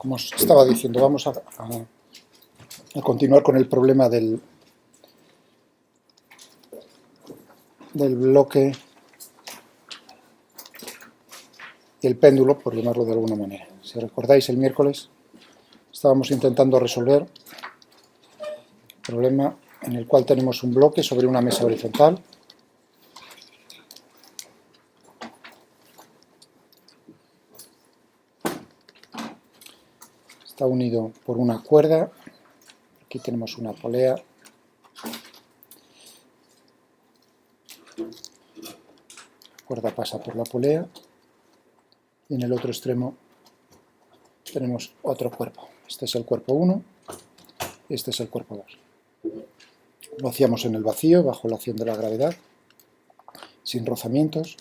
como os estaba diciendo, vamos a continuar con el problema del bloque y el péndulo, por llamarlo de alguna manera. Si recordáis, el miércoles estábamos intentando resolver el problema en el cual tenemos un bloque sobre una mesa horizontal. Está unido por una cuerda. Aquí tenemos una polea. La cuerda pasa por la polea. Y en el otro extremo tenemos otro cuerpo. Este es el cuerpo 1 y este es el cuerpo 2. Lo hacíamos en el vacío, bajo la acción de la gravedad, sin rozamientos.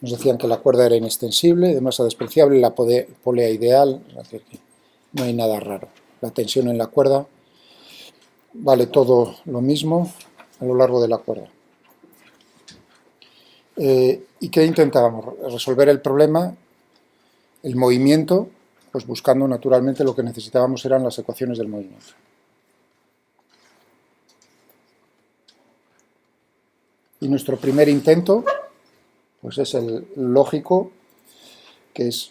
Nos decían que la cuerda era inextensible, de masa despreciable, la polea ideal, no hay nada raro. La tensión en la cuerda vale todo lo mismo a lo largo de la cuerda. ¿Y qué intentábamos? Resolver el problema, el movimiento, pues buscando naturalmente lo que necesitábamos eran las ecuaciones del movimiento. Y nuestro primer intento pues es el lógico, que es,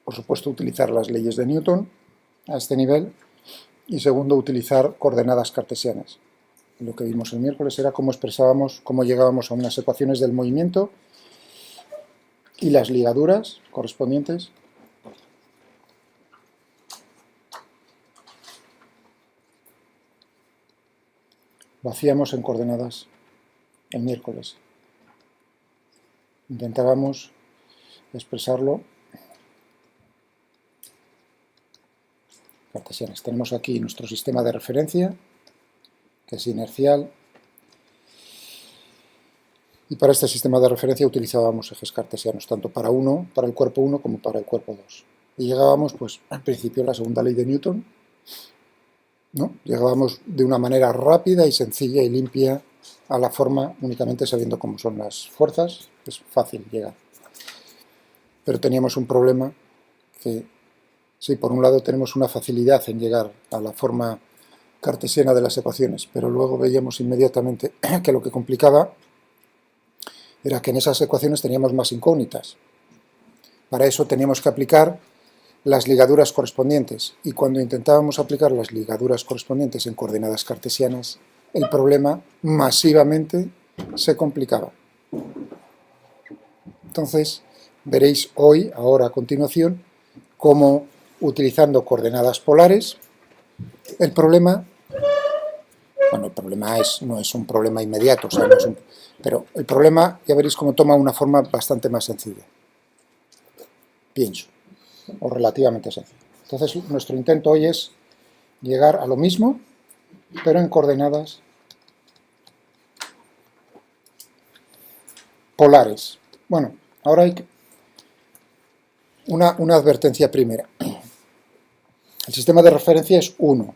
por supuesto, utilizar las leyes de Newton a este nivel, y segundo, utilizar coordenadas cartesianas. Lo que vimos el miércoles era cómo expresábamos, cómo llegábamos a unas ecuaciones del movimiento y las ligaduras correspondientes lo hacíamos en coordenadas el miércoles. Intentábamos expresarlo cartesianas. Tenemos aquí nuestro sistema de referencia, que es inercial, y para este sistema de referencia utilizábamos ejes cartesianos, tanto para el cuerpo 1 como para el cuerpo 2. Y llegábamos, pues, al principio a la segunda ley de Newton, ¿no? Llegábamos de una manera rápida y sencilla y limpia a la forma, únicamente sabiendo cómo son las fuerzas, es fácil llegar. Pero teníamos un problema que, sí, por un lado tenemos una facilidad en llegar a la forma cartesiana de las ecuaciones, pero luego veíamos inmediatamente que lo que complicaba era que en esas ecuaciones teníamos más incógnitas. Para eso teníamos que aplicar las ligaduras correspondientes, y cuando intentábamos aplicar las ligaduras correspondientes en coordenadas cartesianas, el problema masivamente se complicaba. Entonces, veréis hoy, ahora a continuación, cómo utilizando coordenadas polares, el problema, bueno, el problema no es un problema inmediato, o sea, no es pero el problema ya veréis cómo toma una forma bastante más sencilla, pienso, o relativamente sencilla. Entonces, nuestro intento hoy es llegar a lo mismo, pero en coordenadas polares. Bueno, ahora hay una advertencia primera. El sistema de referencia es 1.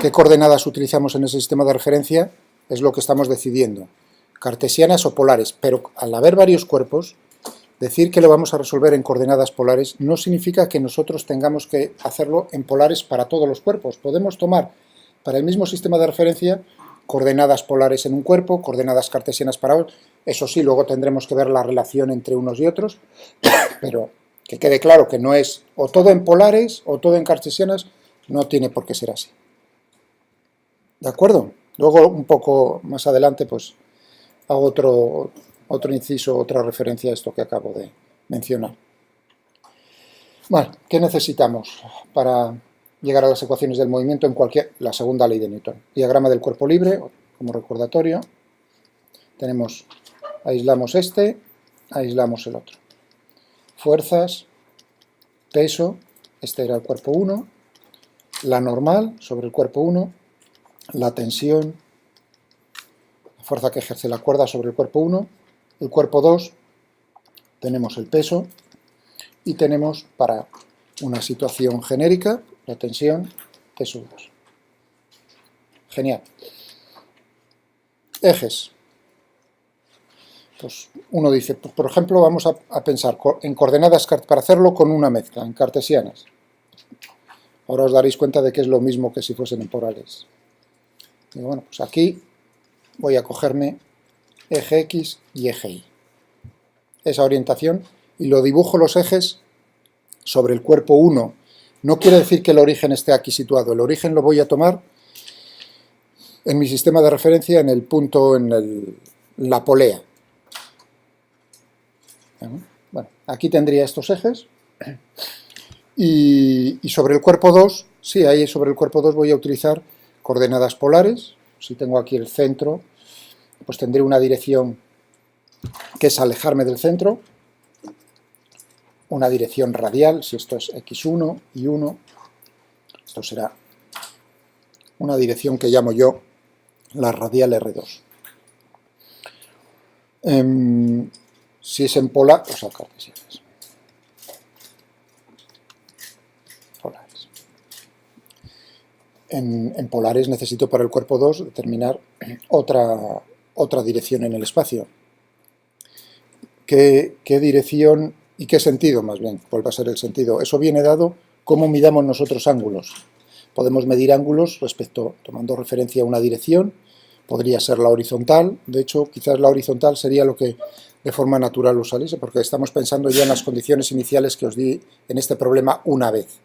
¿Qué coordenadas utilizamos en ese sistema de referencia? Es lo que estamos decidiendo, cartesianas o polares, pero al haber varios cuerpos, decir que lo vamos a resolver en coordenadas polares no significa que nosotros tengamos que hacerlo en polares para todos los cuerpos. Podemos tomar para el mismo sistema de referencia coordenadas polares en un cuerpo, coordenadas cartesianas para otro. Eso sí, luego tendremos que ver la relación entre unos y otros, pero que quede claro que no es o todo en polares o todo en cartesianas, no tiene por qué ser así. ¿De acuerdo? Luego, un poco más adelante, pues hago otro inciso, otra referencia a esto que acabo de mencionar. Bueno, ¿qué necesitamos para llegar a las ecuaciones del movimiento en la segunda ley de Newton? Diagrama del cuerpo libre, como recordatorio. Aislamos este, aislamos el otro. Fuerzas, peso, este era el cuerpo 1, la normal sobre el cuerpo 1, la tensión, la fuerza que ejerce la cuerda sobre el cuerpo 1, el cuerpo 2, tenemos el peso y tenemos para una situación genérica la tensión T2. Genial. Ejes. Pues uno dice, por ejemplo, vamos a pensar en coordenadas para hacerlo con una mezcla, en cartesianas. Ahora os daréis cuenta de que es lo mismo que si fuesen en polares. Y bueno, pues aquí voy a cogerme eje X y eje Y. Esa orientación, y lo dibujo los ejes sobre el cuerpo 1. No quiere decir que el origen esté aquí situado. El origen lo voy a tomar en mi sistema de referencia en el punto, en la polea. Bueno, aquí tendría estos ejes. Y sobre el cuerpo 2, sí, ahí sobre el cuerpo 2 voy a utilizar coordenadas polares. Si tengo aquí el centro, pues tendré una dirección que es alejarme del centro, una dirección radial, si esto es x1 y 1, esto será una dirección que llamo yo la radial R2. Si es en polar, o sea, cartesianas. Polares. En polares necesito para el cuerpo 2 determinar otra dirección en el espacio. ¿Qué dirección y qué sentido, más bien? ¿Cuál va a ser el sentido? Eso viene dado cómo midamos nosotros ángulos. Podemos medir ángulos tomando referencia a una dirección, podría ser la horizontal, de hecho quizás la horizontal sería lo que de forma natural os saliese, porque estamos pensando ya en las condiciones iniciales que os di en este problema una vez,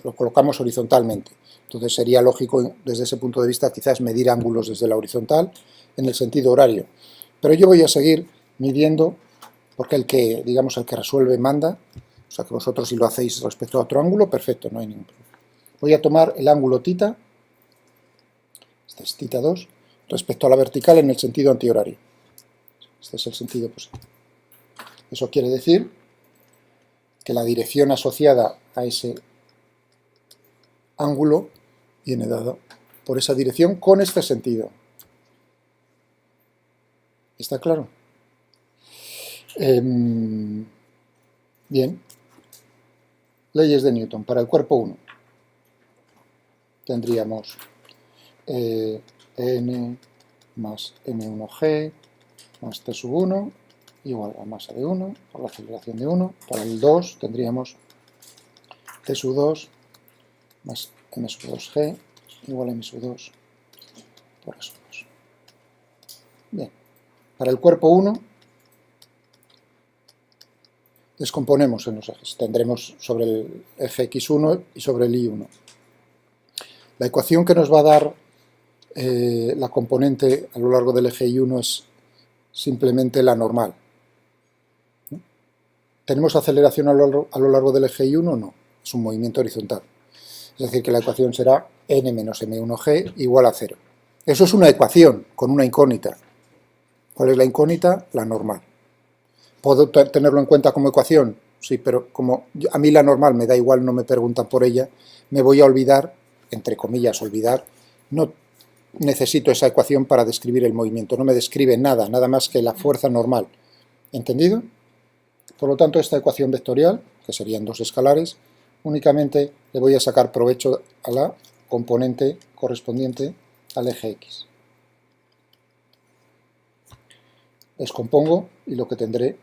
lo colocamos horizontalmente, entonces sería lógico desde ese punto de vista quizás medir ángulos desde la horizontal en el sentido horario, pero yo voy a seguir midiendo, porque el que resuelve manda, o sea que vosotros si lo hacéis respecto a otro ángulo, perfecto, no hay ningún problema. Voy a tomar el ángulo θ, este es θ2, respecto a la vertical en el sentido antihorario. Este es el sentido positivo. Eso quiere decir que la dirección asociada a ese ángulo viene dada por esa dirección con este sentido. ¿Está claro? Bien. Leyes de Newton. Para el cuerpo 1 tendríamos n más m1g más t sub 1 igual a masa de 1 por la aceleración de 1. Para el 2 tendríamos t sub 2 más m sub 2g igual a m sub 2 por e sub 2. Bien. Para el cuerpo 1 descomponemos en los ejes. Tendremos sobre el eje x1 y sobre el y1. La ecuación que nos va a dar la componente a lo largo del eje y1 es simplemente la normal. ¿No? ¿Tenemos aceleración a lo largo del eje y1? No, es un movimiento horizontal. Es decir, que la ecuación será n menos m1g igual a 0. Eso es una ecuación con una incógnita. ¿Cuál es la incógnita? La normal. ¿Puedo tenerlo en cuenta como ecuación? Sí, pero como a mí la normal me da igual, no me preguntan por ella, me voy a olvidar, entre comillas, olvidar, no necesito esa ecuación para describir el movimiento, no me describe nada, nada más que la fuerza normal. ¿Entendido? Por lo tanto, esta ecuación vectorial, que serían dos escalares, únicamente le voy a sacar provecho a la componente correspondiente al eje X. Descompongo y lo que tendré,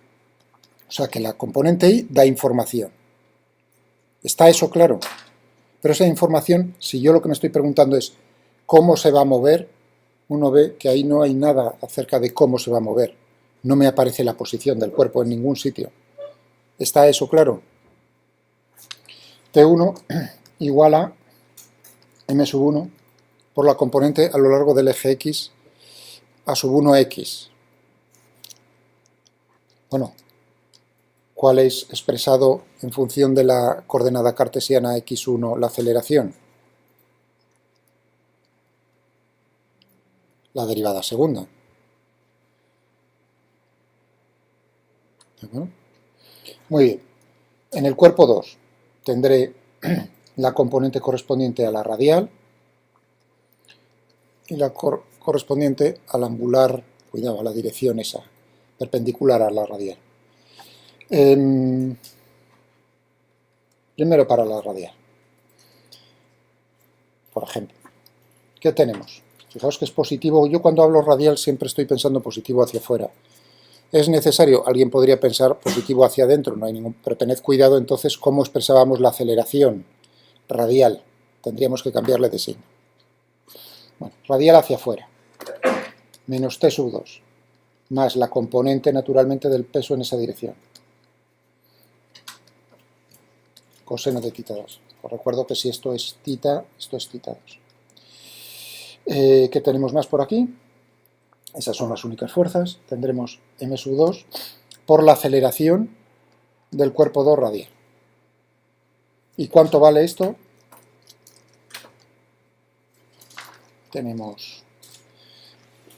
o sea que la componente Y da información. ¿Está eso claro? Pero esa información, si yo lo que me estoy preguntando es cómo se va a mover, uno ve que ahí no hay nada acerca de cómo se va a mover. No me aparece la posición del cuerpo en ningún sitio. ¿Está eso claro? T1 igual a m sub 1 por la componente a lo largo del eje X a sub 1x. Bueno, ¿cuál es expresado en función de la coordenada cartesiana x1 la aceleración? La derivada segunda. Muy bien. En el cuerpo 2 tendré la componente correspondiente a la radial y la correspondiente al angular, cuidado, a la dirección esa, perpendicular a la radial. Primero para la radial. Por ejemplo, ¿qué tenemos? Fijaos que es positivo. Yo cuando hablo radial siempre estoy pensando positivo hacia afuera. Es necesario, alguien podría pensar positivo hacia adentro, no hay ningún, pero tened cuidado entonces cómo expresábamos la aceleración radial. Tendríamos que cambiarle de signo. Bueno, radial hacia afuera, menos t sub 2, más la componente naturalmente del peso en esa dirección. Coseno de θ2. Os recuerdo que si esto es θ, esto es θ2. ¿Qué tenemos más por aquí? Esas son las únicas fuerzas. Tendremos m sub 2 por la aceleración del cuerpo 2 radial. ¿Y cuánto vale esto? Tenemos...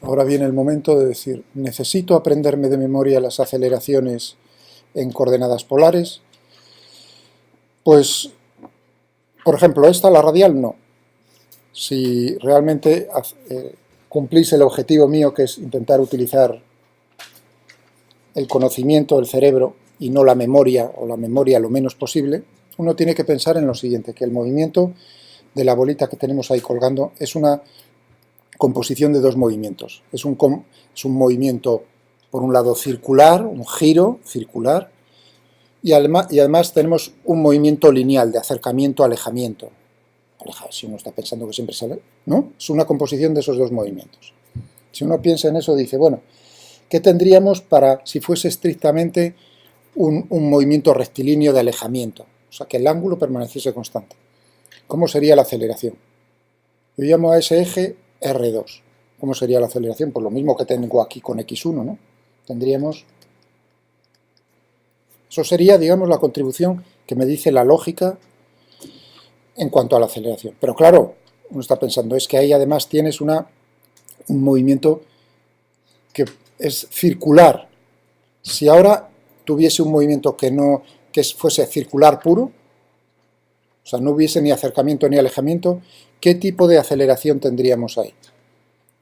Ahora viene el momento de decir, necesito aprenderme de memoria las aceleraciones en coordenadas polares. Pues, por ejemplo, esta, la radial, no. Si realmente cumplís el objetivo mío, que es intentar utilizar el conocimiento del cerebro y no la memoria, o la memoria lo menos posible, uno tiene que pensar en lo siguiente, que el movimiento de la bolita que tenemos ahí colgando es una composición de dos movimientos. Es un movimiento, por un lado, circular, un giro circular, y además tenemos un movimiento lineal de acercamiento-alejamiento. Si uno está pensando que siempre sale, ¿no? Es una composición de esos dos movimientos. Si uno piensa en eso, dice, bueno, ¿qué tendríamos para, si fuese estrictamente un movimiento rectilíneo de alejamiento? O sea, que el ángulo permaneciese constante. ¿Cómo sería la aceleración? Yo llamo a ese eje R2. ¿Cómo sería la aceleración? Pues lo mismo que tengo aquí con X1, ¿no? Tendríamos... Eso sería, digamos, la contribución que me dice la lógica en cuanto a la aceleración. Pero claro, uno está pensando, es que ahí además tienes un movimiento que es circular. Si ahora tuviese un movimiento que fuese circular puro, o sea, no hubiese ni acercamiento ni alejamiento, ¿qué tipo de aceleración tendríamos ahí?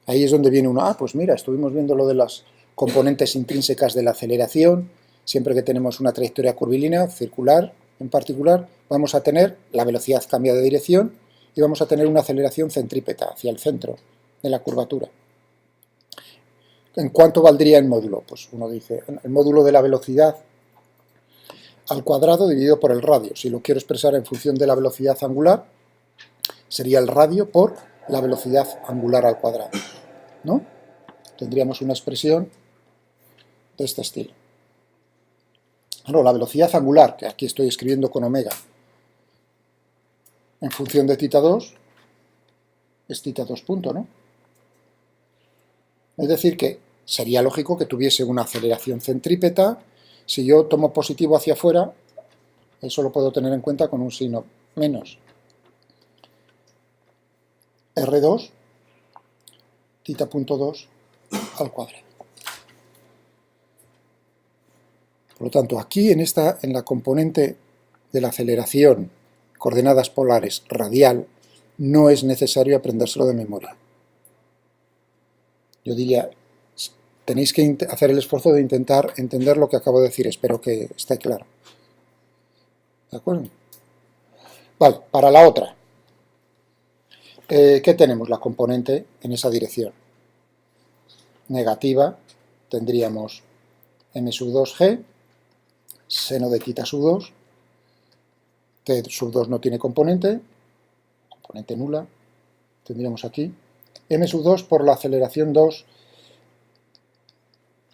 Ahí es donde viene uno, pues mira, estuvimos viendo lo de las componentes intrínsecas de la aceleración. Siempre que tenemos una trayectoria curvilínea, circular en particular, vamos a tener la velocidad cambia de dirección y vamos a tener una aceleración centrípeta hacia el centro de la curvatura. ¿En cuánto valdría el módulo? Pues uno dice, el módulo de la velocidad al cuadrado dividido por el radio. Si lo quiero expresar en función de la velocidad angular, sería el radio por la velocidad angular al cuadrado, ¿no? Tendríamos una expresión de este estilo. Bueno, la velocidad angular, que aquí estoy escribiendo con omega, en función de θ2, es θ2 punto, ¿no? Es decir, que sería lógico que tuviese una aceleración centrípeta. Si yo tomo positivo hacia afuera, eso lo puedo tener en cuenta con un signo menos R2, θ.2 al cuadrado. Por lo tanto, aquí en la componente de la aceleración, coordenadas polares, radial, no es necesario aprendérselo de memoria. Yo diría, tenéis que hacer el esfuerzo de intentar entender lo que acabo de decir. Espero que esté claro. ¿De acuerdo? Vale, para la otra. ¿Qué tenemos? La componente en esa dirección. Negativa, tendríamos m sub 2g, seno de θ sub 2, t sub 2 no tiene componente nula, tendríamos aquí, m sub 2 por la aceleración 2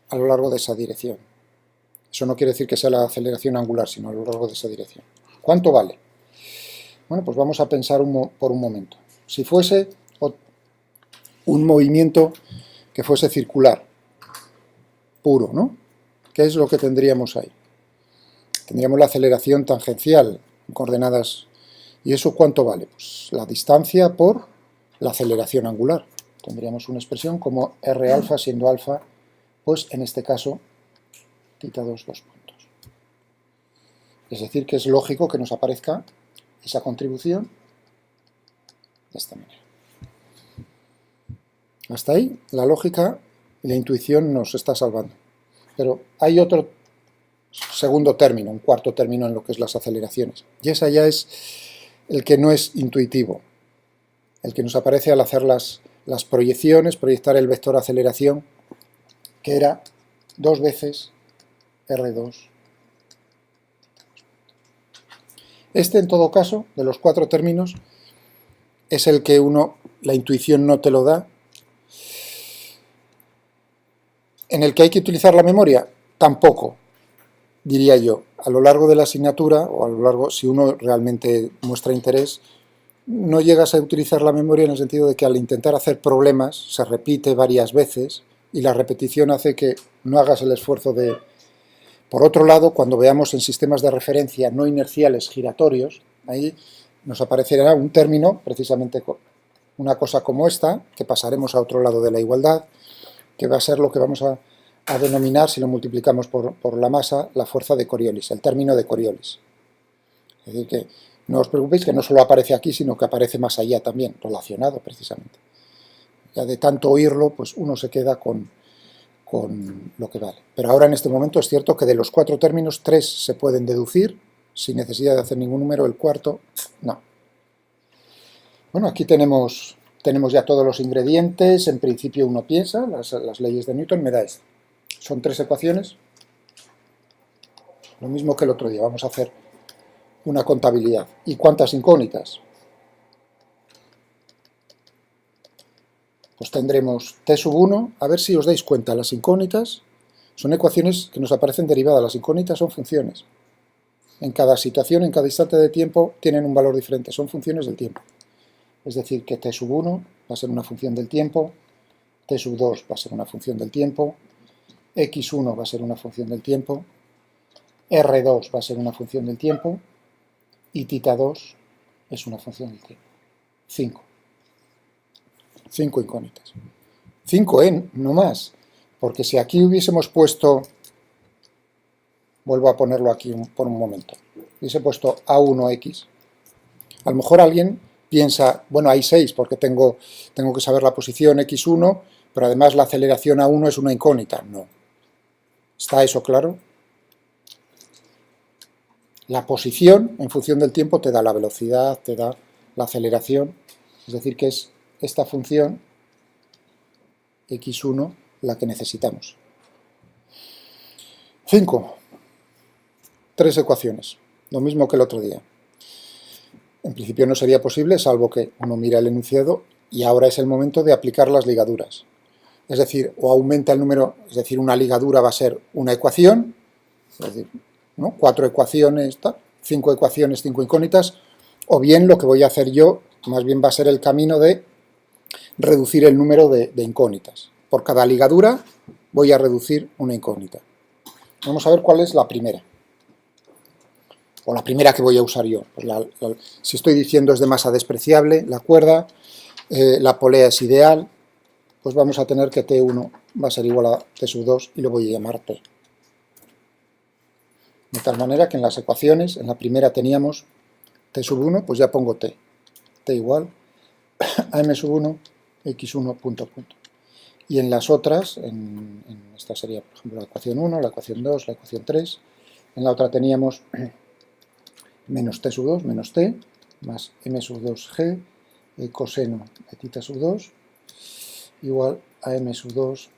a lo largo de esa dirección. Eso no quiere decir que sea la aceleración angular, sino a lo largo de esa dirección. ¿Cuánto vale? Bueno, pues vamos a pensar por un momento. Si fuese un movimiento que fuese circular, puro, ¿no? ¿Qué es lo que tendríamos ahí? Tendríamos la aceleración tangencial en coordenadas. ¿Y eso cuánto vale? Pues la distancia por la aceleración angular. Tendríamos una expresión como R alfa siendo alfa, pues en este caso, θ2, 2 puntos. Es decir, que es lógico que nos aparezca esa contribución de esta manera. Hasta ahí la lógica y la intuición nos está salvando. Pero hay otro segundo término, un cuarto término en lo que es las aceleraciones. Y esa ya es el que no es intuitivo, el que nos aparece al hacer las proyecciones, proyectar el vector aceleración, que era 2 veces R2. Este, en todo caso, de los 4 términos, es el que la intuición no te lo da. ¿En el que hay que utilizar la memoria? Tampoco, diría yo. A lo largo de la asignatura, o a lo largo, si uno realmente muestra interés, no llegas a utilizar la memoria en el sentido de que al intentar hacer problemas se repite varias veces y la repetición hace que no hagas el esfuerzo de... Por otro lado, cuando veamos en sistemas de referencia no inerciales giratorios, ahí nos aparecerá un término, precisamente una cosa como esta, que pasaremos a otro lado de la igualdad, que va a ser lo que vamos a denominar, si lo multiplicamos por la masa, la fuerza de Coriolis, el término de Coriolis. Es decir, que no os preocupéis que no solo aparece aquí, sino que aparece más allá también, relacionado precisamente. Ya de tanto oírlo, pues uno se queda con lo que vale. Pero ahora en este momento es cierto que de los 4 términos, 3 se pueden deducir sin necesidad de hacer ningún número, el cuarto no. Bueno, aquí tenemos ya todos los ingredientes. En principio uno piensa, las leyes de Newton me da esto. Son 3 ecuaciones, lo mismo que el otro día. Vamos a hacer una contabilidad. ¿Y cuántas incógnitas? Pues tendremos t sub 1, a ver si os dais cuenta, las incógnitas son ecuaciones que nos aparecen derivadas, las incógnitas son funciones. En cada situación, en cada instante de tiempo, tienen un valor diferente, son funciones del tiempo. Es decir, que t sub 1 va a ser una función del tiempo, t sub 2 va a ser una función del tiempo, x1 va a ser una función del tiempo, r2 va a ser una función del tiempo, y θ2 es una función del tiempo. 5 incógnitas. 5, no más. Porque si aquí hubiésemos puesto, vuelvo a ponerlo aquí por un momento, hubiese puesto A1X, a lo mejor alguien piensa, bueno, hay 6 porque tengo que saber la posición X1, pero además la aceleración A1 es una incógnita. No. ¿Está eso claro? La posición, en función del tiempo, te da la velocidad, te da la aceleración, es decir, que es esta función x1 la que necesitamos. 5. 3 ecuaciones, lo mismo que el otro día. En principio no sería posible, salvo que uno mira el enunciado, y ahora es el momento de aplicar las ligaduras. Es decir, o aumenta el número, es decir, una ligadura va a ser una ecuación, es decir, ¿no? 4 ecuaciones, 5 ecuaciones, 5 incógnitas, o bien lo que voy a hacer yo, más bien va a ser el camino de reducir el número de incógnitas. Por cada ligadura voy a reducir una incógnita. Vamos a ver cuál es la primera. O la primera que voy a usar yo. Pues si estoy diciendo es de masa despreciable, la cuerda, la polea es ideal, pues vamos a tener que T1 va a ser igual a T sub 2 y lo voy a llamar T. De tal manera que en las ecuaciones, en la primera teníamos T sub 1, pues ya pongo T. T igual a M sub 1, X1 punto. Y en las otras, esta sería por ejemplo la ecuación 1, la ecuación 2, la ecuación 3, en la otra teníamos menos T sub 2, menos T, más M sub 2G, coseno de θ sub 2, igual a M sub 2,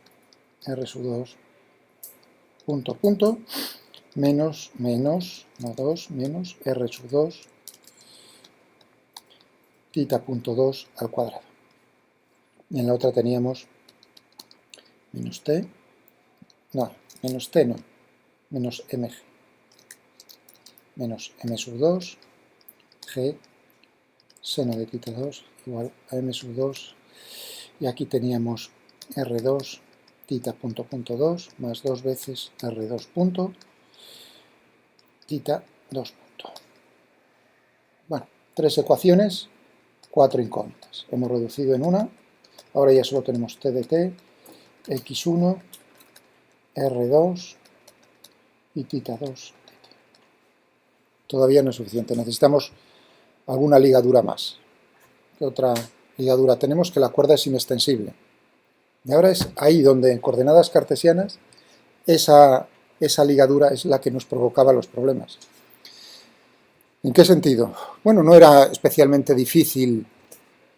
R sub 2, punto, menos, no 2, menos R sub 2, θ punto 2 al cuadrado. Y en la otra teníamos menos T, menos mg, menos m sub 2, g, seno de θ 2 igual a m sub 2, y aquí teníamos r2, θ punto 2, más 2 veces r2 punto, θ 2 punto. Bueno, 3 ecuaciones, 4 incógnitas. Hemos reducido en una, ahora ya solo tenemos t de t, x1, r2 y θ2. Todavía no es suficiente, necesitamos alguna ligadura más. ¿Qué otra ligadura tenemos? Que la cuerda es inextensible. Y ahora es ahí donde en coordenadas cartesianas esa ligadura es la que nos provocaba los problemas. ¿En qué sentido? Bueno, no era especialmente difícil,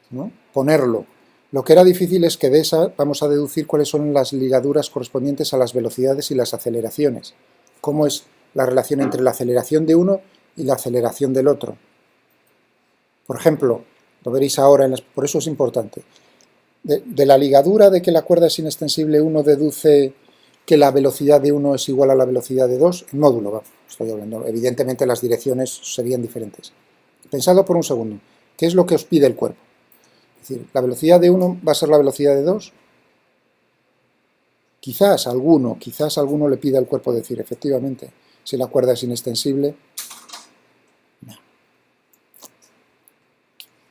¿no?, ponerlo. Lo que era difícil es que de esa vamos a deducir cuáles son las ligaduras correspondientes a las velocidades y las aceleraciones. Cómo es la relación entre la aceleración de uno y la aceleración del otro. Por ejemplo, lo veréis ahora, por eso es importante. De la ligadura de que la cuerda es inextensible, uno deduce que la velocidad de uno es igual a la velocidad de 2, en módulo, estoy hablando. Evidentemente las direcciones serían diferentes. Pensadlo por un segundo. ¿Qué es lo que os pide el cuerpo? Es decir, ¿la velocidad de 1 va a ser la velocidad de 2? Quizás alguno le pida al cuerpo decir, efectivamente, si la cuerda es inextensible.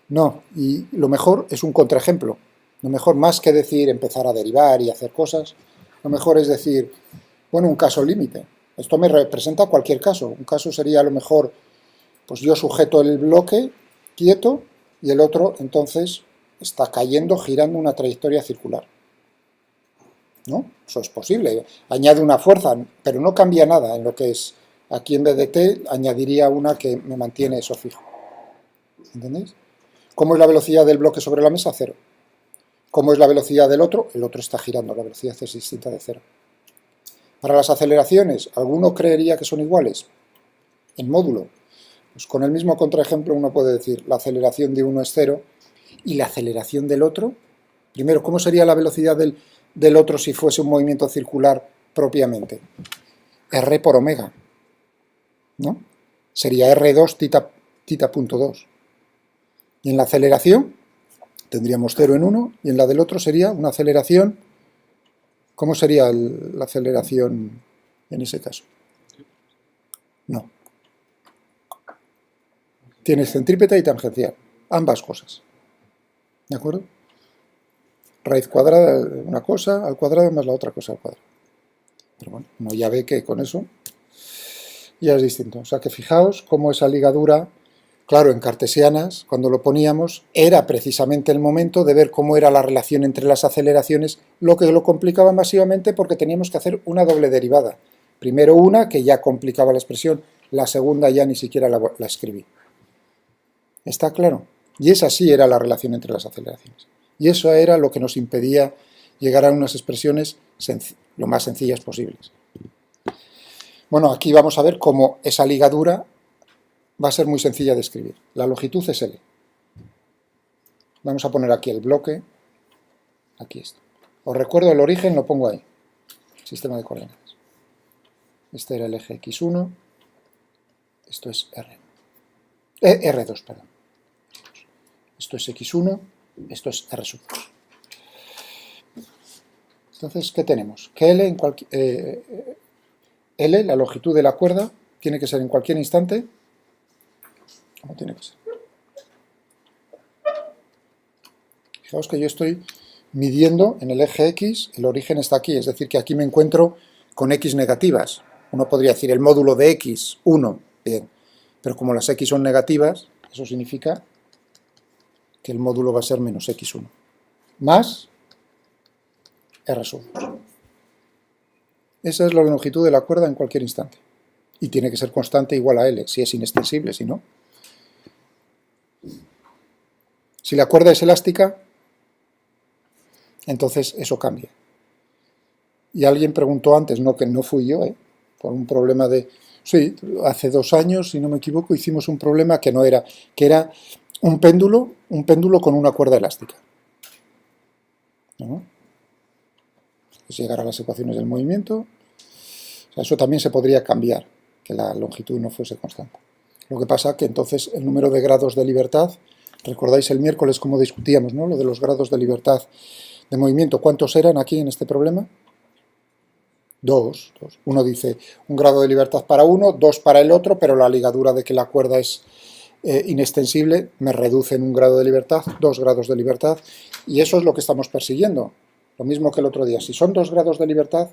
No, y lo mejor es un contraejemplo. Lo mejor, más que decir, empezar a derivar y hacer cosas, lo mejor es decir, bueno, un caso límite. Esto me representa cualquier caso. Un caso sería a lo mejor, pues yo sujeto el bloque quieto y el otro entonces está cayendo, girando una trayectoria circular. ¿No? Eso es posible. Añade una fuerza, pero no cambia nada en lo que es. Aquí en vez de t añadiría una que me mantiene eso fijo. ¿Entendéis? ¿Cómo es la velocidad del bloque sobre la mesa? 0. ¿Cómo es la velocidad del otro? El otro está girando, la velocidad es distinta de 0. Para las aceleraciones, ¿alguno creería que son iguales? En módulo. Pues con el mismo contraejemplo uno puede decir la aceleración de uno es 0 y la aceleración del otro. Primero, ¿cómo sería la velocidad del otro si fuese un movimiento circular propiamente? R por omega, ¿no? Sería R2 tita punto 2. Y en la aceleración tendríamos 0 en uno y en la del otro sería una aceleración. ¿Cómo sería la aceleración en ese caso? No. Tienes centrípeta y tangencial, ambas cosas. ¿De acuerdo? Raíz cuadrada de una cosa al cuadrado más la otra cosa al cuadrado. Pero bueno, uno ya ve que con eso ya es distinto. O sea que fijaos cómo esa ligadura, claro, en cartesianas, cuando lo poníamos, era precisamente el momento de ver cómo era la relación entre las aceleraciones, lo que lo complicaba masivamente porque teníamos que hacer una doble derivada. Primero una, que ya complicaba la expresión, la segunda ya ni siquiera la escribí. ¿Está claro? Y esa sí era la relación entre las aceleraciones. Y eso era lo que nos impedía llegar a unas expresiones lo más sencillas posibles. Bueno, aquí vamos a ver cómo esa ligadura va a ser muy sencilla de escribir. La longitud es L. Vamos a poner aquí el bloque. Aquí está. Os recuerdo el origen, lo pongo ahí. Sistema de coordenadas. Este era el eje X1. Esto es R2, perdón. Esto es X1. Esto es R sub 2. Entonces, ¿qué tenemos? Que L, la longitud de la cuerda, tiene que ser en cualquier instante. ¿Cómo tiene que ser? Fijaos que yo estoy midiendo en el eje X, el origen está aquí, es decir, que aquí me encuentro con X negativas. Uno podría decir el módulo de X, 1, bien, pero como las X son negativas, eso significa que el módulo va a ser menos X1, más R sub 2. Esa es la longitud de la cuerda en cualquier instante. Y tiene que ser constante igual a L, si es inextensible, si no. Si la cuerda es elástica, entonces eso cambia. Y alguien preguntó antes, no, que no fui yo, por un problema de... Sí, hace 2 años, si no me equivoco, hicimos un problema que no era, que era un péndulo con una cuerda elástica. ¿No? Es llegar a las ecuaciones del movimiento. O sea, eso también se podría cambiar, que la longitud no fuese constante. Lo que pasa que entonces el número de grados de libertad, recordáis el miércoles cómo discutíamos, ¿no? Lo de los grados de libertad de movimiento, ¿cuántos eran aquí en este problema? 2. Uno dice un grado de libertad para uno, 2 para el otro, pero la ligadura de que la cuerda es inextensible me reduce en un grado de libertad, 2 grados de libertad, y eso es lo que estamos persiguiendo. Lo mismo que el otro día. Si son 2 grados de libertad,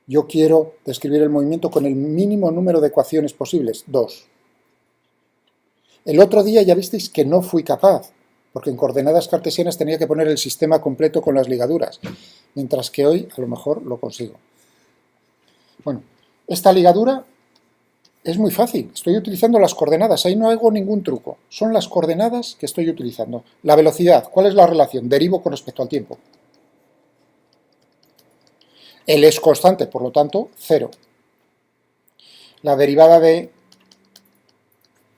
yo quiero describir el movimiento con el mínimo número de ecuaciones posibles, 2. El otro día ya visteis que no fui capaz, porque en coordenadas cartesianas tenía que poner el sistema completo con las ligaduras, mientras que hoy a lo mejor lo consigo. Bueno, esta ligadura Es muy fácil, estoy utilizando las coordenadas, ahí no hago ningún truco, son las coordenadas que estoy utilizando. La velocidad, ¿cuál es la relación? Derivo con respecto al tiempo. L es constante, por lo tanto, 0. La derivada de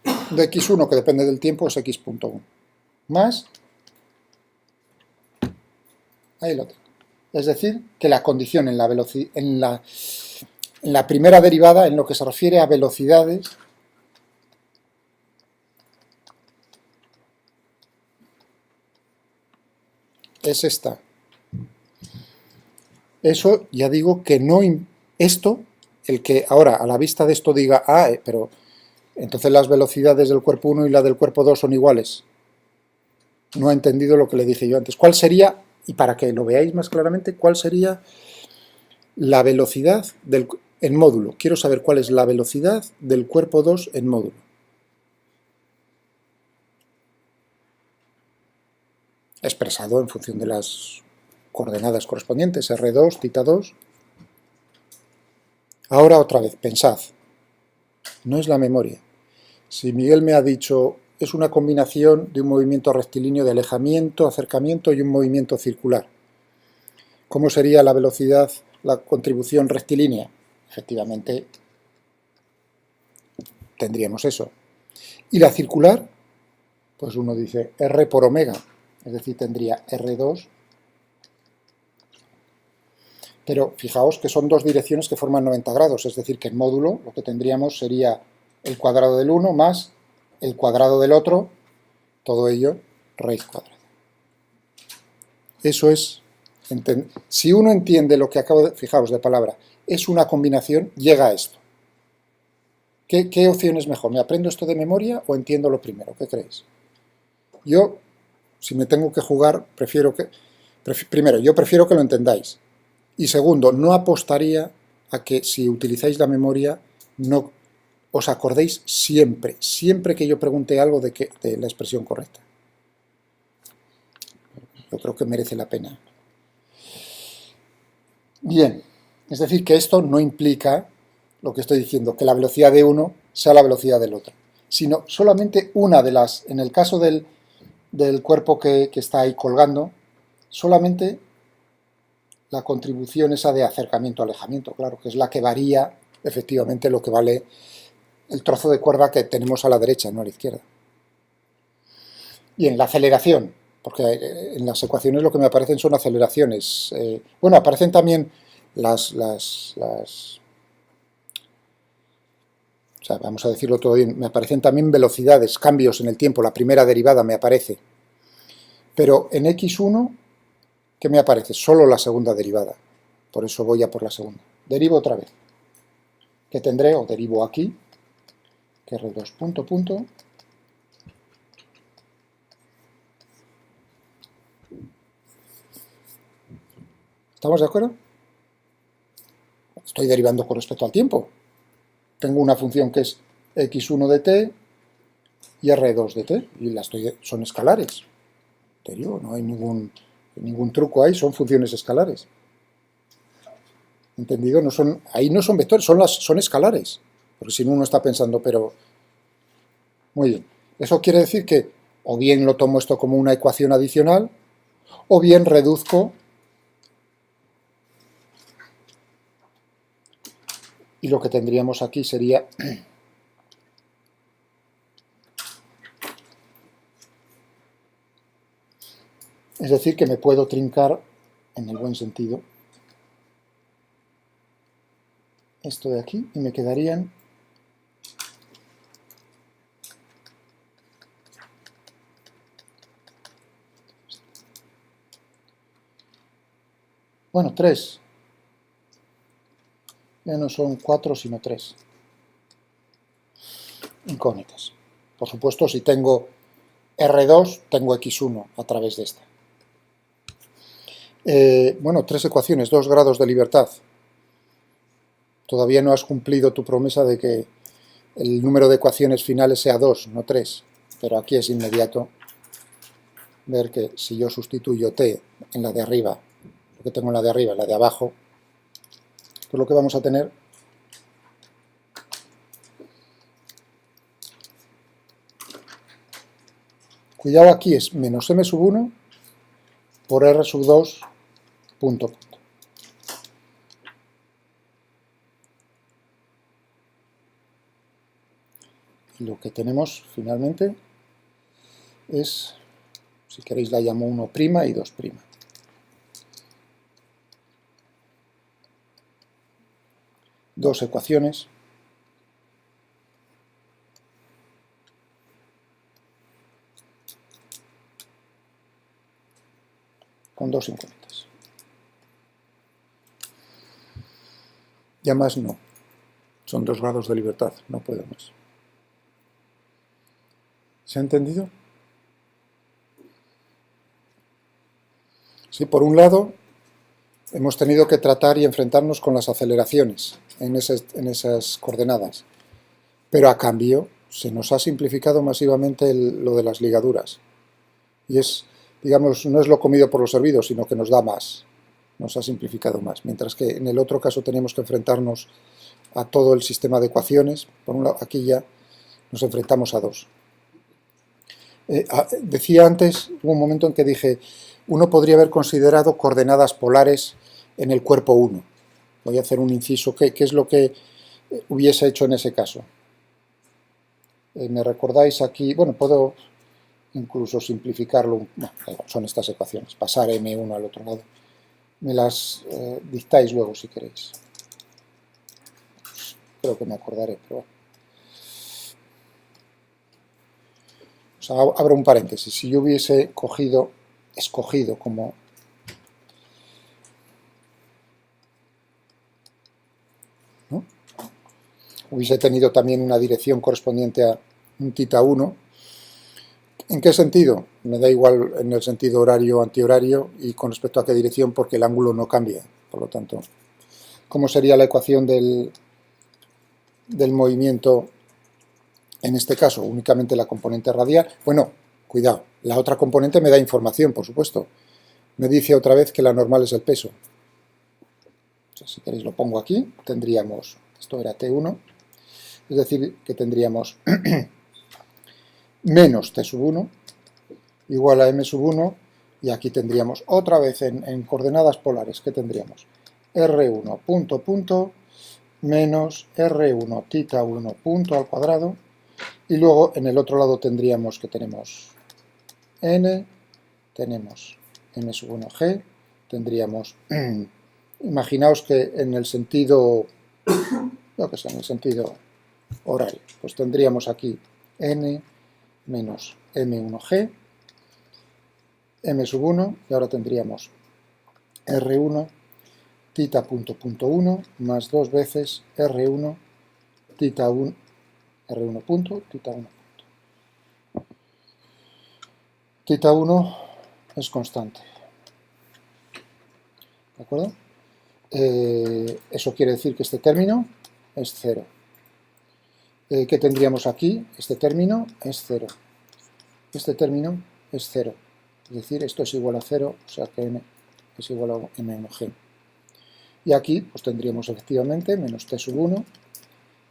x1, que depende del tiempo, es x.1. Más, ahí lo tengo. Es decir, que la condición en la primera derivada, en lo que se refiere a velocidades, es esta. Eso ya digo que no... Esto, el que ahora a la vista de esto diga, pero entonces las velocidades del cuerpo 1 y la del cuerpo 2 son iguales. No ha entendido lo que le dije yo antes. ¿Cuál sería, y para que lo veáis más claramente, cuál sería la velocidad en módulo? Quiero saber cuál es la velocidad del cuerpo 2 en módulo. Expresado en función de las coordenadas correspondientes, R2, θ2. Ahora otra vez, pensad, no es la memoria. Si Miguel me ha dicho, es una combinación de un movimiento rectilíneo de alejamiento, acercamiento y un movimiento circular. ¿Cómo sería la velocidad, la contribución rectilínea? Efectivamente, tendríamos eso. Y la circular, pues uno dice R por omega, es decir, tendría R2. Pero fijaos que son dos direcciones que forman 90 grados, es decir, que en módulo lo que tendríamos sería el cuadrado del uno más el cuadrado del otro, todo ello raíz cuadrada. Eso es, si uno entiende lo que acabo de, fijaos de palabra, es una combinación, llega a esto. ¿Qué opción es mejor? ¿Me aprendo esto de memoria o entiendo lo primero? ¿Qué creéis? Yo, si me tengo que jugar, primero, yo prefiero que lo entendáis. Y segundo, no apostaría a que si utilizáis la memoria, no os acordéis siempre que yo pregunte algo de la expresión correcta. Yo creo que merece la pena. Bien, es decir, que esto no implica lo que estoy diciendo, que la velocidad de uno sea la velocidad del otro, sino solamente una de las, en el caso del cuerpo que está ahí colgando, solamente la contribución esa de acercamiento-alejamiento, claro, que es la que varía efectivamente lo que vale el trozo de cuerda que tenemos a la derecha, no a la izquierda. Y en la aceleración, porque en las ecuaciones lo que me aparecen son aceleraciones. Bueno, aparecen también o sea, vamos a decirlo todo bien, me aparecen también velocidades, cambios en el tiempo, la primera derivada me aparece. Pero en x1, ¿qué me aparece? Solo la segunda derivada. Por eso voy a por la segunda. Derivo otra vez. ¿Qué tendré? O derivo aquí, que R2 punto. ¿Estamos de acuerdo? Estoy derivando con respecto al tiempo. Tengo una función que es x1 de t y r2 de t, y son escalares. Derivo, no hay ningún truco ahí, son funciones escalares. ¿Entendido? Ahí no son vectores, son escalares. Porque si no uno está pensando, pero... Muy bien. Eso quiere decir que o bien lo tomo esto como una ecuación adicional, o bien reduzco y lo que tendríamos aquí sería es decir, que me puedo trincar en el buen sentido esto de aquí y me quedarían bueno, 3. Ya no son 4 sino 3 incógnitas. Por supuesto, si tengo R2, tengo X1 a través de esta. Bueno, 3 ecuaciones, 2 grados de libertad. Todavía no has cumplido tu promesa de que el número de ecuaciones finales sea 2, no 3. Pero aquí es inmediato ver que si yo sustituyo t en la de arriba, lo que tengo en la de arriba, en la de abajo, pues lo que vamos a tener Cuidado, aquí es menos m sub 1 por r sub 2 punto. Y lo que tenemos finalmente es, si queréis la llamo 1' y 2'. Dos ecuaciones con dos incógnitas. Ya más no. Son 2 grados de libertad, no puedo más. ¿Se ha entendido? Sí, por un lado, hemos tenido que tratar y enfrentarnos con las aceleraciones en esas coordenadas, pero a cambio se nos ha simplificado masivamente lo de las ligaduras. Y es, digamos, no es lo comido por lo servido, sino que nos da más, nos ha simplificado más. Mientras que en el otro caso teníamos que enfrentarnos a todo el sistema de ecuaciones, por un lado, aquí ya nos enfrentamos a dos. Decía antes, hubo un momento en que dije, uno podría haber considerado coordenadas polares en el cuerpo 1. Voy a hacer un inciso, ¿qué es lo que hubiese hecho en ese caso? ¿Me recordáis aquí? Bueno, puedo incluso simplificarlo, no, son estas ecuaciones, pasar m1 al otro lado. Me las dictáis luego si queréis. Creo que me acordaré, pero bueno. O sea, abro un paréntesis. Si yo hubiese escogido como ¿no? Hubiese tenido también una dirección correspondiente a un θ1. ¿En qué sentido? Me da igual en el sentido horario o antihorario y con respecto a qué dirección porque el ángulo no cambia. Por lo tanto, ¿cómo sería la ecuación del movimiento en este caso? Únicamente la componente radial. Bueno, cuidado, la otra componente me da información, por supuesto. Me dice otra vez que la normal es el peso. O sea, si queréis lo pongo aquí, tendríamos, esto era T1, es decir, que tendríamos menos T sub 1 igual a M sub 1, y aquí tendríamos otra vez en coordenadas polares, ¿qué tendríamos? R1 punto menos R1 θ1 punto al cuadrado, y luego en el otro lado tendríamos que tenemos N, tenemos M sub 1G, tendríamos, imaginaos que en el sentido, lo que sea, en el sentido horario, pues tendríamos aquí N menos M1G, M sub 1, y ahora tendríamos R1 θ.1 más 2 veces R1 θ1 R1 punto, θ1 punto. θ1 es constante. ¿De acuerdo? Eso quiere decir que este término es 0. ¿Qué tendríamos aquí? Este término es 0. Este término es 0. Es decir, esto es igual a 0, o sea que n es igual a m1g. Y aquí pues tendríamos efectivamente menos t sub 1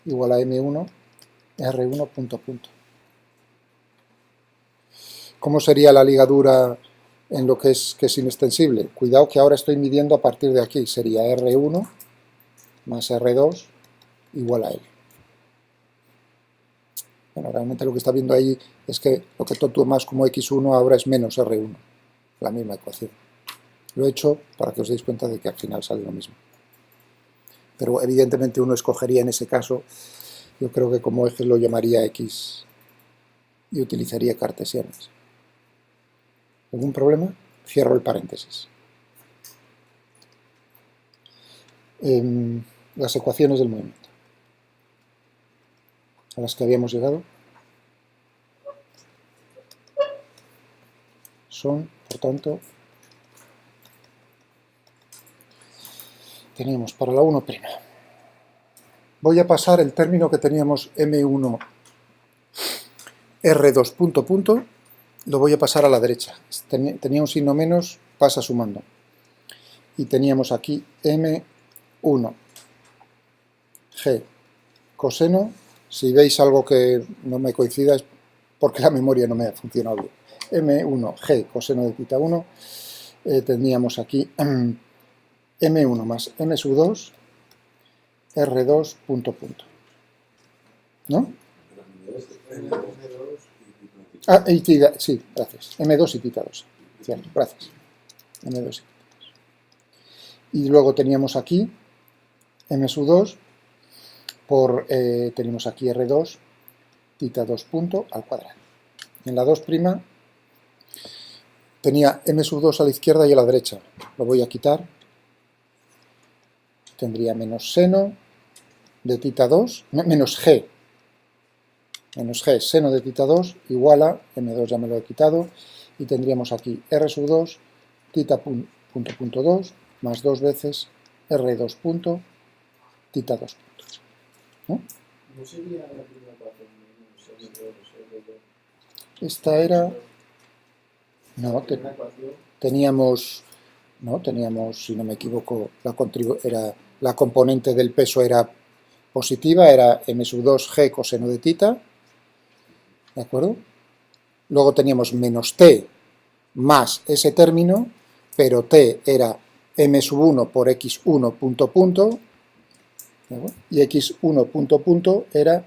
igual a m1 r1 punto punto. ¿Cómo sería la ligadura en lo que es inextensible? Cuidado que ahora estoy midiendo a partir de aquí. Sería R1 más R2 igual a L. Bueno, realmente lo que está viendo ahí es que lo que tú tomas como X1 ahora es menos R1. La misma ecuación. Lo he hecho para que os deis cuenta de que al final sale lo mismo. Pero evidentemente uno escogería en ese caso, yo creo que como eje lo llamaría X y utilizaría cartesianas. ¿Algún problema? Cierro el paréntesis. Las ecuaciones del movimiento a las que habíamos llegado son, por tanto, teníamos para la 1'. Voy a pasar el término que teníamos M1 R2 punto punto, lo voy a pasar a la derecha. Tenía un signo menos, pasa sumando. Y teníamos aquí M1 G coseno. Si veis algo que no me coincida es porque la memoria no me ha funcionado bien. M1G coseno de tita 1, tendríamos aquí M1 más M sub 2 R2 punto punto, ¿no? Ah, y tita, sí, gracias. M2 y tita 2. Cierto, gracias. M2 y tita 2. Y luego teníamos aquí M sub 2 por, tenemos aquí R2 tita 2 punto al cuadrado. En la 2' tenía M sub 2 a la izquierda y a la derecha. Lo voy a quitar. Tendría menos seno de tita 2, menos G seno de tita 2 igual a M2, ya me lo he quitado, y tendríamos aquí R sub 2 tita punto 2 más 2 veces R2 punto tita 2 puntos. ¿No? ¿No sería la primera ecuación menos M2, Esta era... No, teníamos, si no me equivoco, la componente del peso era positiva, era M sub 2 G coseno de tita, ¿de acuerdo? Luego teníamos menos T más ese término, pero T era M sub 1 por X1 punto punto, y X1 punto punto era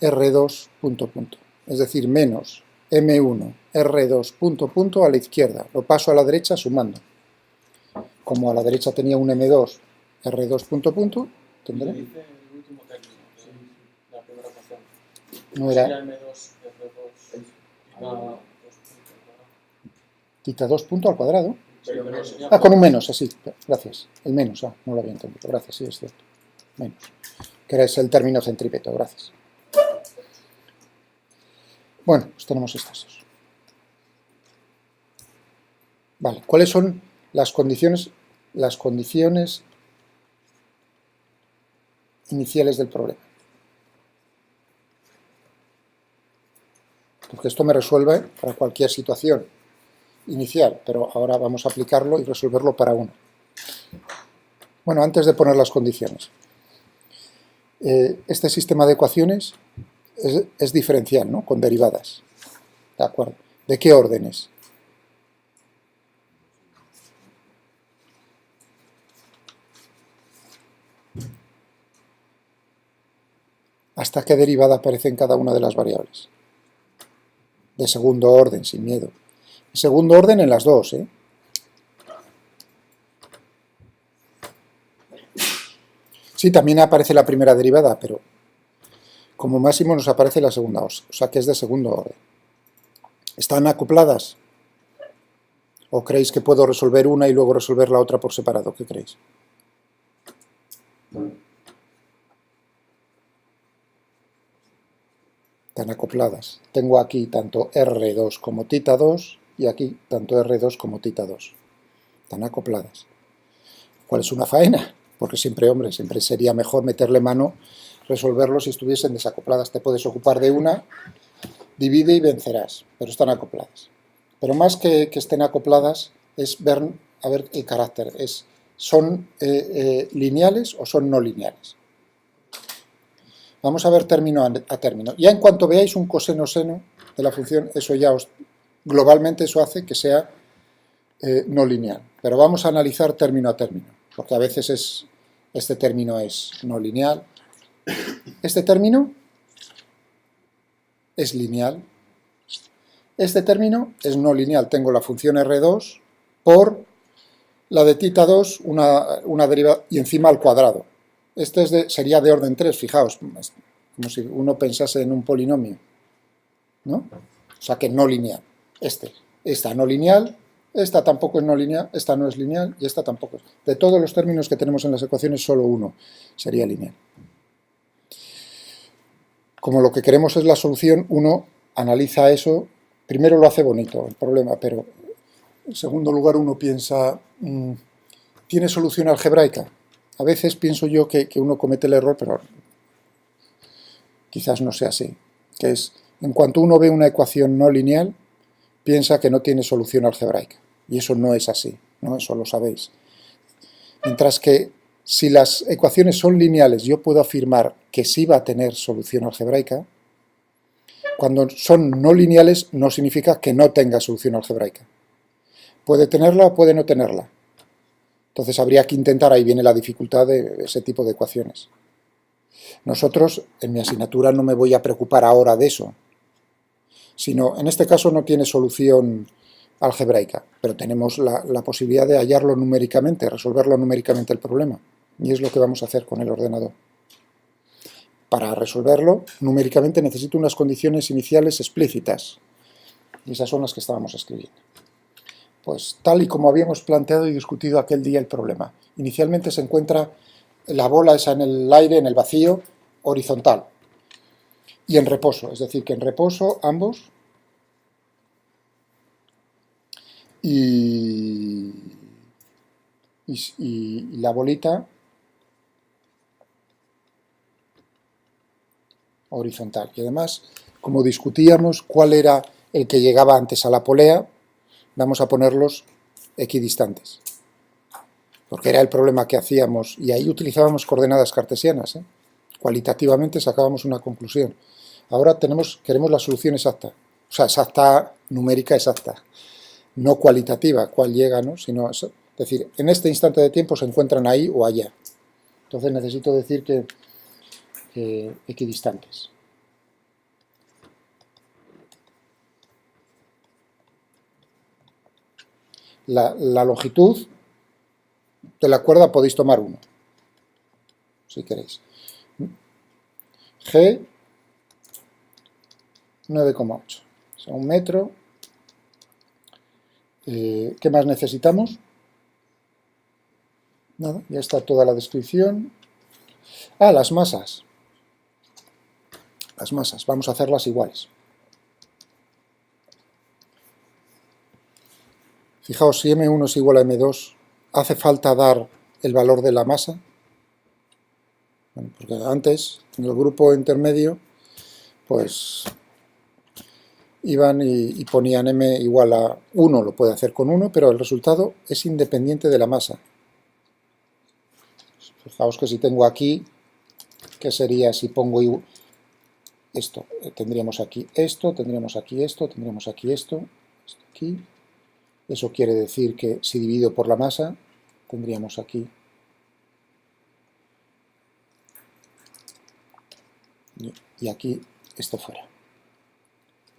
R2 punto punto, es decir, menos M1 R2 punto punto a la izquierda, lo paso a la derecha sumando. Como a la derecha tenía un M2 R2 punto punto, tendré. Dice el último término, sí, la primera ecuación. No era M2 R2 tita 2 punto al cuadrado. pero menos. Ah, con un menos, así, gracias. El menos, no lo había entendido, gracias, sí, es cierto. Menos, que es el término centrípeto, gracias. Bueno, pues tenemos estas dos. Vale, ¿cuáles son las condiciones iniciales del problema? Porque esto me resuelve para cualquier situación inicial, pero ahora vamos a aplicarlo y resolverlo para una. Bueno, antes de poner las condiciones, este sistema de ecuaciones es diferencial, ¿no? Con derivadas. ¿De acuerdo? ¿De qué órdenes? ¿Hasta qué derivada aparece en cada una de las variables? De segundo orden, sin miedo. Segundo orden en las dos, ¿eh? Sí, también aparece la primera derivada, pero como máximo nos aparece la segunda, o sea que es de segundo orden. ¿Están acopladas? ¿O creéis que puedo resolver una y luego resolver la otra por separado? ¿Qué creéis? Están acopladas. Tengo aquí tanto R2 como tita 2 y aquí tanto R2 como tita 2. Están acopladas. ¿Cuál es una faena? Porque siempre, hombre, siempre sería mejor meterle mano, resolverlo si estuviesen desacopladas. Te puedes ocupar de una, divide y vencerás, pero están acopladas. Pero más que estén acopladas es ver, a ver el carácter, ¿son lineales o son no lineales? Vamos a ver término a término. Ya en cuanto veáis un coseno-seno de la función, eso ya globalmente eso hace que sea no lineal. Pero vamos a analizar término a término, porque a veces este término es no lineal. Este término es lineal. Este término es no lineal. Tengo la función R2 por la de tita 2, una derivada, y encima al cuadrado. Este sería de orden 3, fijaos, como si uno pensase en un polinomio, ¿no? O sea que no lineal. Esta no lineal, esta tampoco es no lineal, esta no es lineal y esta tampoco es. De todos los términos que tenemos en las ecuaciones, solo uno sería lineal. Como lo que queremos es la solución, uno analiza eso, primero lo hace bonito el problema, pero en segundo lugar uno piensa, ¿tiene solución algebraica? A veces pienso yo que uno comete el error, pero quizás no sea así, que es, en cuanto uno ve una ecuación no lineal, piensa que no tiene solución algebraica, y eso no es así, ¿no? Eso lo sabéis. Mientras que si las ecuaciones son lineales, yo puedo afirmar que sí va a tener solución algebraica, Cuando son no lineales no significa que no tenga solución algebraica. Puede tenerla o puede no tenerla. Entonces habría que intentar, ahí viene la dificultad de ese tipo de ecuaciones. Nosotros, en mi asignatura, no me voy a preocupar ahora de eso, sino, en este caso no tiene solución algebraica, pero tenemos la posibilidad de hallarlo numéricamente, resolverlo numéricamente el problema, y es lo que vamos a hacer con el ordenador. Para resolverlo numéricamente necesito unas condiciones iniciales explícitas, y esas son las que estábamos escribiendo. Pues tal y como habíamos planteado y discutido aquel día el problema. Inicialmente se encuentra la bola esa en el aire, en el vacío, horizontal, y en reposo, es decir, que en reposo ambos, y la bolita horizontal. Y además, como discutíamos cuál era el que llegaba antes a la polea, vamos a ponerlos equidistantes, porque era el problema que hacíamos, y ahí utilizábamos coordenadas cartesianas, ¿eh? Cualitativamente sacábamos una conclusión. Ahora queremos la solución exacta, o sea, exacta, numérica exacta, no cualitativa, cuál llega, ¿no? Sino, es decir, en este instante de tiempo se encuentran ahí o allá. Entonces necesito decir que equidistantes. La longitud de la cuerda podéis tomar uno, si queréis. G, 9,8, o sea, 1 metro. ¿Qué más necesitamos? Nada, ya está toda la descripción. Ah, las masas. Las masas, vamos a hacerlas iguales. Fijaos, si M1 es igual a M2, ¿hace falta dar el valor de la masa? Bueno, porque antes, en el grupo intermedio, pues iban y ponían M igual a 1, lo puede hacer con 1, pero el resultado es independiente de la masa. Fijaos que si tengo aquí, ¿qué sería si pongo esto? Tendríamos aquí esto, tendríamos aquí esto, tendríamos aquí esto, esto aquí. Eso quiere decir que si divido por la masa, tendríamos aquí y aquí esto fuera.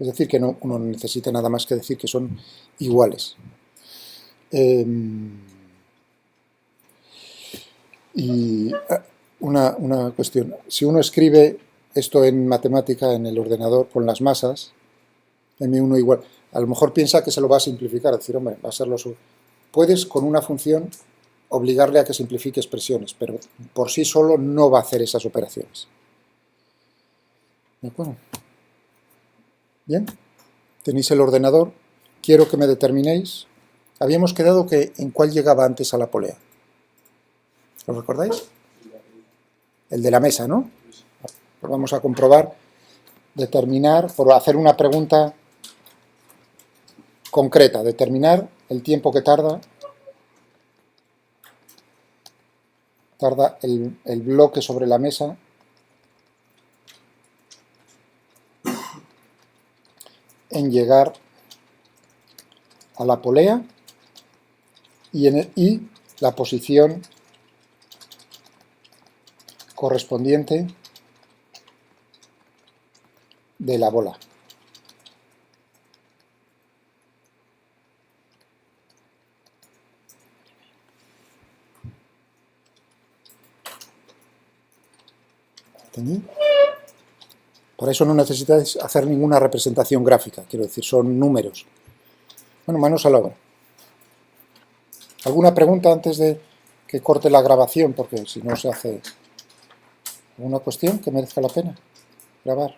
Es decir, que uno no necesita nada más que decir que son iguales. Y una cuestión, si uno escribe esto en matemática en el ordenador con las masas, M1 igual, a lo mejor piensa que se lo va a simplificar, decir, hombre, va a ser lo suyo. Puedes con una función obligarle a que simplifique expresiones, pero por sí solo no va a hacer esas operaciones. ¿De acuerdo? Bien, tenéis el ordenador, quiero que me determinéis. Habíamos quedado que en cuál llegaba antes a la polea. ¿Lo recordáis? El de la mesa, ¿no? Pues vamos a comprobar, determinar, por hacer una pregunta concreta, determinar el tiempo que tarda el bloque sobre la mesa en llegar a la polea y la posición correspondiente de la bola. ¿Entendí? Por eso no necesitáis hacer ninguna representación gráfica, quiero decir, son números. Bueno, manos a la obra. ¿Alguna pregunta antes de que corte la grabación? Porque si no se hace... ¿Alguna cuestión que merezca la pena grabar?